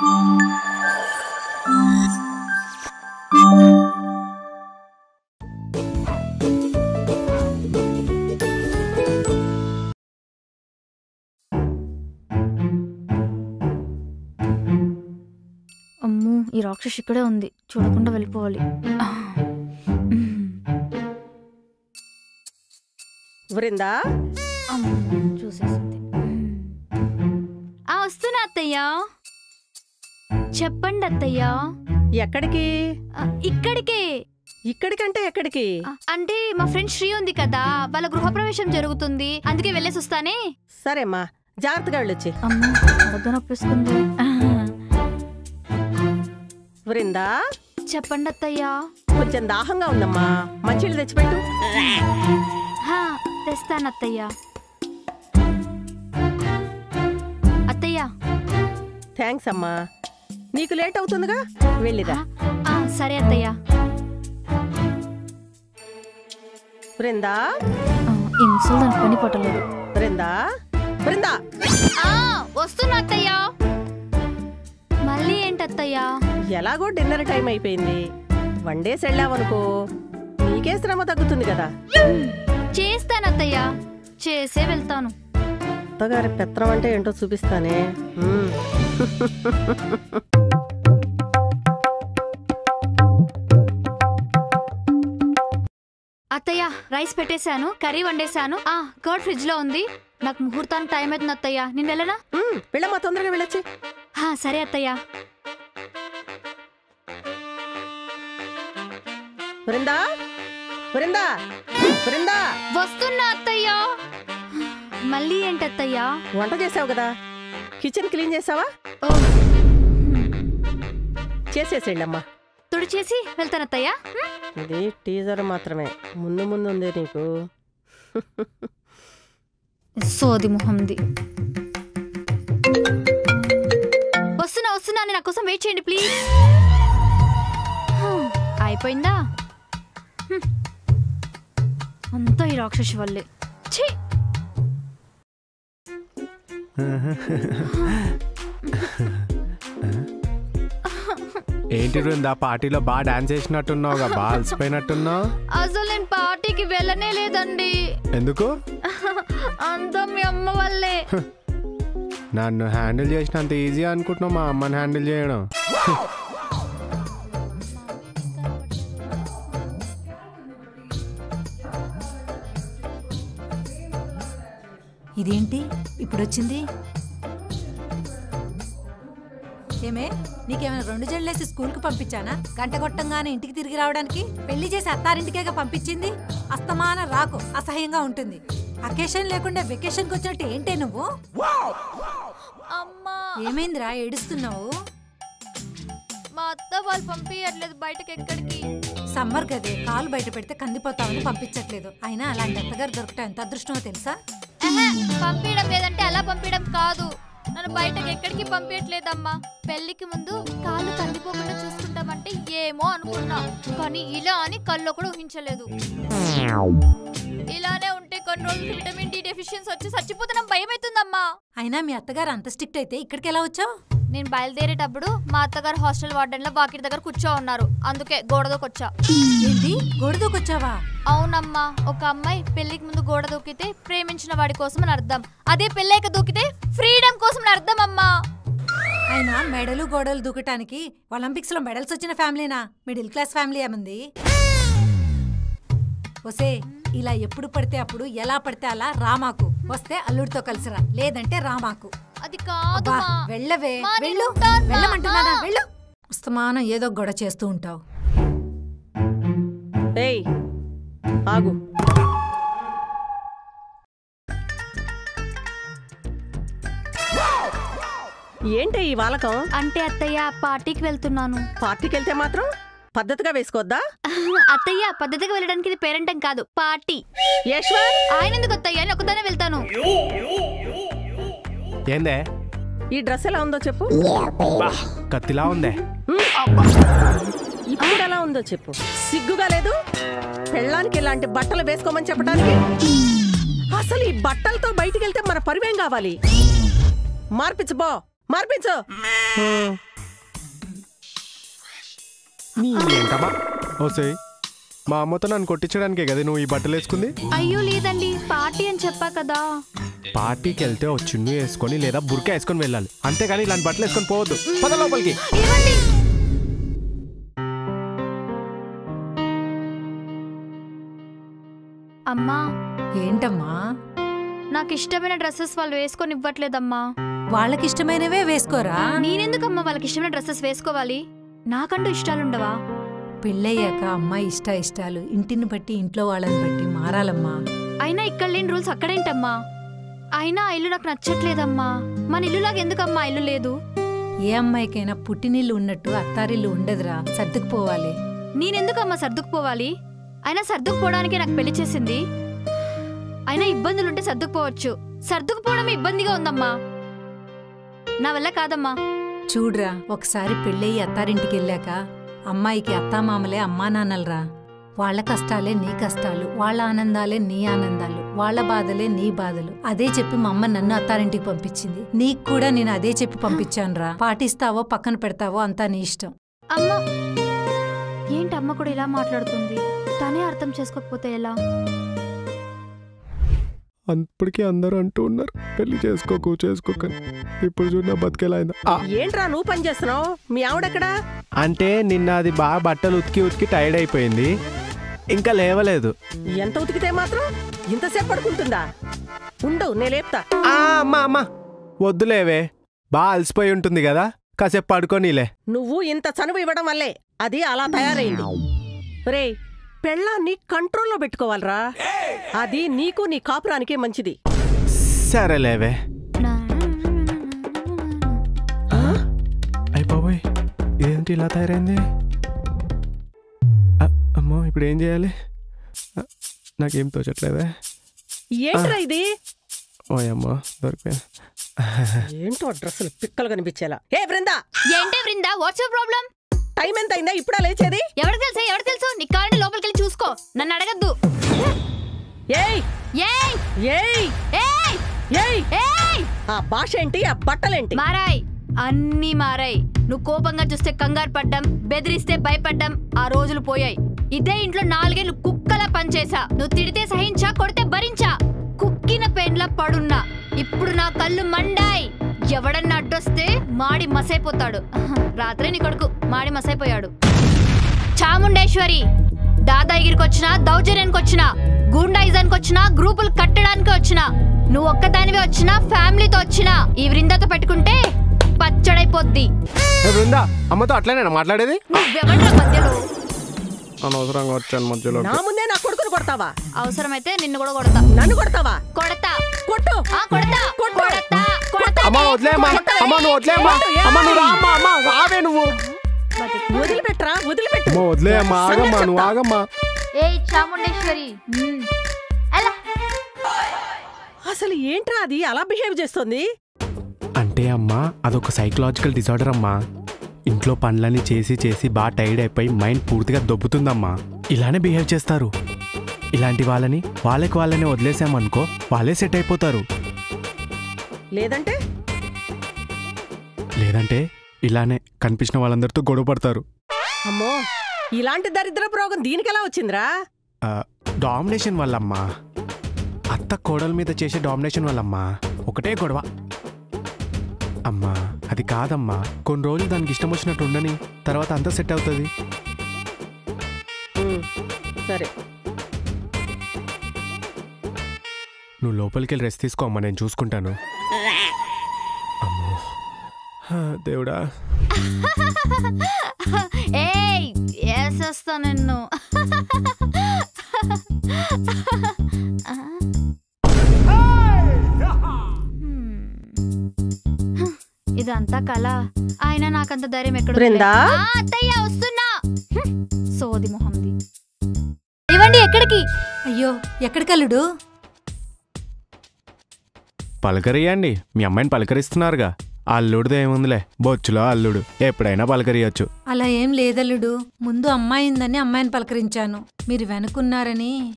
అమ్మో, ఈ రాక్షసి ఇక్కడే ఉంది, చూడకుండా వెళ్ళిపోవాలి. వృందా చూసేసింది. వస్తున్నా అత్తయ్యా. చెప్పండి అత్తయ్యా. ఎక్కడికి? ఇక్కడికే. ఇక్కడికంటే ఎక్కడికి? అంటే మా ఫ్రెండ్ శ్రీ ఉంది కదా, వాళ్ళ గృహప్రవేశం జరుగుతుంది, అందుకే వెళ్ళేసి వస్తానే. సరేమ్మా, జాగ్రత్తగా వెళ్ళొచ్చి. అమ్మా, నొప్పిస్తుంది. వృందా, చెప్పండి అత్తయ్యా. కొంచెం దాహంగా ఉందమ్మా, మంచినీళ్ళు తెచ్చిపెట్టు. తెస్తాను అత్తయ్యా. అత్తయ్యా. థ్యాంక్స్ అమ్మా, నీకు లేట్ అవుతుందిగా, వెళ్ళిరా. సరే అత్తయ్యా. వృందా, ఇన్సుల్ పని పట్టలేదు. వృందా, వృందా. వస్తున్నా అత్తయ్యా. మళ్ళీ ఏంటత్తయ్యా? ఎలాగో డిన్నర్ టైం అయిపోయింది, వండేసి వెళ్ళావనుకో నీకే శ్రమ తగ్గుతుంది కదా. చేస్తానత్తయ్యా, చేసే వెళ్తాను. అత్తగారి పెత్రం అంటే ఏంటో చూపిస్తానే. అత్తయ్య, రైస్ పెట్టేశాను, కర్రీ వండేశాను, కర్డ్ ఫ్రిడ్జ్ లో ఉంది. నాకు ముహూర్తానికి టైం అవుతుంది అత్తయ్య, నేను వెళ్ళనా? వెళ్ళమ్మా, తొందరగా వెళ్ళొచ్చి. సరే అత్తయ్య. వృందా, వృందా, వృందా. వస్తున్నా అత్తయ్య. మళ్ళీ ఏంటత్తయ్యా? వంట చేసావు కదా, కిచెన్ క్లీన్ చేసావా? చేసేసేళ్ళమ్మా. తుడిచేసి వెళ్తానత్తయ్య. ఇది టీజర్ మాత్రమే, ముందు ముందు ఉంది నీకు. సోది మొహంది. వస్తున్నా వస్తున్నా, నా కోసం వెయిట్ చేయండి ప్లీజ్. అయిపోయిందా? అంతా ఈ రాక్షసి వల్లే. ఏంటి బృందా, పార్టీలో బాగా డాన్స్ చేసినట్టున్నావుగా, బాగా అలసిపోయినట్టున్నావు. అసలు నేను పార్టీకి వెళ్ళనే లేదండి. ఎందుకు? అంతా మీ అమ్మ వల్లే. నన్ను హ్యాండిల్ చేసినంత ఈజీ అనుకుంటున్నావు మా అమ్మని హ్యాండిల్ చేయడం. ఇదేంటి ఇప్పుడు వచ్చింది? ఏమే, నీకేమైనా 2 జడలేసి స్కూల్కి పంపించానా? గంట కొట్టంగానే ఇంటికి తిరిగి రావడానికి? పెళ్లి చేసి అత్తారింటికేగా పంపించింది. అస్తమాన రాకు, అసహ్యంగా ఉంటుంది. అకేషన్ లేకుండా వెకేషన్కి వచ్చినట్టు ఏంటే నువ్వు? ఏమైందిరా ఏడుస్తున్నావు? మా అత్త వాళ్ళు పంపించట్లేదు బయటకి ఎక్కడికి. సమ్మర్ గదే, కాలు బయట పెడితే కందిపోతామని పంపించట్లేదు. అయినా అలాంటి అత్తగారు దొరకటం ఎంత అదృష్టమో తెలుసా? పంపించడం లేదంటే అలా పంపించడం కాదు, నన్ను బయటకి ఎక్కడికి పంపించట్లేదమ్మా. పెళ్లికి ముందు కాళ్ళు కందిపోకుండా చూసుకుంటామంటే ఏమో అనుకున్నా, కానీ ఇలా అని కల్లో కూడా ఊహించలేదు. ఇలానే ఉంటే కొన్ని రోజులు విటమిన్ డి డెఫిషియన్సీ వచ్చి చచ్చిపోతున్నాం, భయం అవుతుందమ్మా. అయినా మీ అత్తగారు అంత స్ట్రిక్ట్ అయితే ఇక్కడికి ఎలా వచ్చావు? నేను బయలుదేరేటప్పుడు మా అత్తగారు హాస్టల్ వార్డెన్ లో వాకిటి దగ్గర కూర్చో ఉన్నారు, అందుకే గోడదూకొచ్చా. ఏంటి, గోడదూకొచ్చావా? అవునమ్మా. ఒక అమ్మాయి పెళ్లికి ముందు గోడ దూకితే ప్రేమించిన వాడి కోసం అని అర్థం, అదే పెళ్ళాక దూకితే ఫ్రీడమ్ కోసం అని అర్థం అమ్మా. అయినా మెడలు గోడలు దూకటానికి ఒలింపిక్స్ లో మెడల్స్ వచ్చిన ఫ్యామిలీనా? మిడిల్ క్లాస్ ఫ్యామిలీ ఏముంది? వసే, ఇలా ఎప్పుడు పడితే అప్పుడు ఎలా పడితే అలా రామాకు. వస్తే అల్లుడితో కలిసిరా, లేదంటే రామాకు. అది కాదు. వెళ్ళవే, వెళ్ళు. వెళ్ళమంటున్నానా? వెళ్ళు. ఉస్తమానం ఏదో గొడవ చేస్తూ ఉంటావు. ఏయ్ ఆగు. ఏంటి ఈ వాలకం? అంటే అత్తయ్య పార్టీకి వెళ్తున్నాను. పార్టీకి వెళ్తే మాత్రం పద్ధతిగా వేసుకోవద్దా? అత్తయ్య, పద్ధతిగా వెళ్ళడానికి ఇది పేరెంటం కాదు, పార్టీ. ఆయన ఎందుకు అత్తయ్య, నేను ఒకదానే వెళ్తాను. ఏందే ఈ డ్రెస్ ఎలా ఉందో చెప్పు. కత్తిలా ఉందే. ఇప్పుడు ఎలా ఉందో చెప్పు. సిగ్గుగా లేదు పెళ్ళానికి ఇలాంటి బట్టలు వేసుకోమని చెప్పడానికి? అసలు ఈ బట్టలతో బయటికి వెళ్తే మన పరివేం కావాలి? మార్పించు బో, మార్పించు. నీ ఏంటమ్మా ఓసే మా అమ్మతో నన్ను కొట్టించడానికే కదా నువ్వు ఈ బట్టలు వేసుకుంది. అయ్యో లేదండి, పార్టీ అని చెప్పా కదా. పార్టీకి వెళ్తే ఓ చున్నీ వేసుకొని లేదా బుర్కా వేసుకొని వెళ్ళాలి, అంతేగాని ఇలాంటి బట్టలు వేసుకొని పోవద్దు. పద లోపలికి. అమ్మా ఏంటమ్మా? నాకు ఇష్టమైన డ్రెస్సెస్ వాళ్ళు వేసుకొని ఇవ్వట్లేదమ్మా. వాళ్ళకిష్టమైనవే వేసుకోరా? నేనెందుకమ్మా వాళ్ళకి ఇష్టమైన డ్రెస్సెస్ వేసుకోవాలి? నాకంటూ ఇష్టాలుండవా? పెళ్ళయ్యాక అమ్మాయి ఇష్టాలు ఇంటిని బట్టి ఇంట్లో వాళ్ళని బట్టి మారాలమ్మా. అయినా ఇక్కడ లేని రూల్స్ అక్కడేంటమ్మా? అయినా ఆ ఇల్లు నాకు నచ్చట్లేదమ్మా. మన ఇల్లులాగా ఎందుకమ్మా ఇల్లు లేదు? ఏ అమ్మాయికైనా పుట్టినిల్లు ఉన్నట్టు అత్తారిల్లు ఉండదురా, సర్దుకుపోవాలి. నేనెందుకమ్మా సర్దుకుపోవాలి? అయినా సర్దుకుపోవడానికే నాకు పెళ్లి చేసింది. అయినా ఇబ్బందులుంటే సర్దుకుపోవచ్చు, సర్దుకుపోవడమే ఇబ్బందిగా ఉందమ్మా. నా వల్ల కాదమ్మా. చూడ్రా, ఒకసారి పెళ్ళయి అత్తారింటికి వెళ్ళాక అమ్మాయికి అత్తామామలే అమ్మా నాన్నలరా. వాళ్ళ కష్టాలే నీ కష్టాలు, వాళ్ళ ఆనందాలే నీ ఆనందాలు, వాళ్ళ బాధలే నీ బాధలు. అదే చెప్పి మా అమ్మ నన్ను అత్తారింటికి పంపించింది. నీకు కూడా నేను అదే చెప్పి పంపించానురా. పాటిస్తావో పక్కన పెడతావో అంతా నీ ఇష్టం. అమ్మ ఏంటి అమ్మ కూడా ఇలా మాట్లాడుతుంది? తనే అర్థం చేసుకోకపోతే ఎలా? అప్పటికే అందరూ అంటూ ఉన్నారు పెళ్లి చేసుకోకని. ఇప్పుడు చూడ బతికేలా అయిందా? ఏంట్రా నువ్వు పని చేస్తున్నావు? మీ ఆవిడెక్కడా? అంటే నిన్న అది బాగా బట్టలు ఉతికి టైర్డ్ అయిపోయింది, ఇంకా లేవలేదు. ఎంత ఉతికితే మాత్రం ఇంతసేపు పడుకుంటుందా? ఉండు నేను లేపుతా. అమ్మా వద్దులేవే, బాగా అలసిపోయి ఉంటుంది కదా, కాసేపు పడుకోనిలే. నువ్వు ఇంత చనువు ఇవ్వడం వల్లే అది అలా తయారైంది. రే, పెళ్ళాన్ని కంట్రోల్లో పెట్టుకోవాలరా, అది నీకు నీ కాపురానికే మంచిది. సరేలేవే. అయిపోయి ఇదేంటి ఇలా తయారైంది? అమ్మో ఇప్పుడు ఏం చేయాలి? నాకేం తోచట్లేదే. ఏంట్రా ఇది? ఓయమ్మో దొరికిపోయా. ఏంటో డ్రెస్సులు పిక్కలు కనిపించేలా. ఏ బృందా! ఏంటే Brinda, what's your problem? Time ఎంత అయిందా ఇప్పుడా లేచేది? ఎవరు తెలుసు? నీకు కావాలంటే లోపలికి వెళ్ళి చూసుకో, నన్ను అడగద్దు. ఏయ్ ఏయ్ ఏయ్ ఏయ్ ఏయ్! ఏయ్! ఆ భాష ఏంటి, ఆ బట్టలేంటి? మారాయ్, అన్నీ మారాయ్. నువ్వు కోపంగా చూస్తే కంగారు పడ్డం, బెదిరిస్తే భయపడ్డం, ఆ రోజులు పోయాయి. ఇదే ఇంట్లో 4 ఏళ్ళు కుక్కలా పనిచేసా. నువ్వు తిడితే సహించా, కొడితే భరించా. కుక్కిన పెండ్లా పడున్నా. ఇప్పుడు నా కళ్ళు మండాయి. ఎవడన్నా అడ్డొస్తే మాడి మసైపోతాడు. రాత్రే నీ కొడుకు మాడి మసైపోయాడు. చాముండేశ్వరి, దాదాగిరికి వచ్చినా, దౌర్జన్యానికి వచ్చినా, గూండాయిజానికి వచ్చినా, గ్రూపులు కట్టడానికి వచ్చినా, నువ్వు ఒక్కదానివే వచ్చినా, ఫ్యామిలీతో వచ్చినా, ఈ వృందాతో పెట్టుకుంటే పచ్చడైపోద్ది. బృందా, అమ్మతో అట్లనేనా మాట్లాడేది? నువ్వెవడ్రా మధ్యలో? అనవసరంగా వచ్చాను మధ్యలో. నా ముందే నా కొడుకును కొడతావా? అవసరమైతే నిన్ను కూడా కొడతా. నన్ను కొడతావా? కొడతా. కొట్టు. కొడతా. కొట్టు. కొడతా. కొడతా. అమ్మా వదిలేమ్మా, అమ్మా నువ్వు వదిలేమ్మా, అమ్మా నువ్వు రామ్మా, అమ్మా రావే నువ్వు. వదిలిపెట్టరా, వదిలిపెట్టు. అమ్మా వదిలేమ్మా, ఆగమ్మా నువ్వు ఆగమ్మా. ఏయ్ చాముండేశ్వరి, అలా అసలు ఏంట్రా అది అలా బిహేవ్ చేస్తుంది? అంటే అమ్మా అదొక సైకలాజికల్ డిజార్డర్ అమ్మా. ఇంట్లో పనులన్నీ చేసి బాగా టైర్డ్ అయిపోయి మైండ్ పూర్తిగా దొబ్బుతుందమ్మా. ఇలానే బిహేవ్ చేస్తారు. ఇలాంటి వాళ్ళని వాళ్ళని వదిలేసామనుకో, వాళ్ళే సెట్ అయిపోతారు. లేదంటే ఇలానే కనిపించిన వాళ్ళందరితో గొడవ పడతారు. అమ్మో, ఇలాంటి దరిద్ర రోగం దీనికెలా వచ్చిందిరా? డామినేషన్ వల్లమ్మా. అత్త కోడల మీద చేసే డామినేషన్ వల్లమ్మా. ఒకటే గొడవ అమ్మా. అది కాదమ్మా, కొన్ని రోజులు దానికి ఇష్టం వచ్చినట్టు ఉండని, తర్వాత అంతా సెట్ అవుతుంది. సరే, నువ్వు లోపలికి వెళ్ళి రెస్ట్ తీసుకో అమ్మా, నేను చూసుకుంటాను. అమ్మో దేవుడా. ఏయ్ వేసేస్తా నిన్ను. ఇదంతా కళ. అయినా నాకంత ధైర్యం ఎక్కడ? అత్తయ్య వస్తున్నా. సోది మొహంది. ఇవ్వండి. ఎక్కడికి? అయ్యో, ఎక్కడికల్లుడు? పలకరియండి, మీ అమ్మాయిని పలకరిస్తున్నారుగా. అల్లుడిది ఏముందిలే, బొచ్చులో అల్లుడు, ఎప్పుడైనా పలకరియచ్చు. అలా ఏం లేదల్లుడు. ముందు అమ్మాయిందని అమ్మాయిని పలకరించాను. మీరు వెనుకున్నారని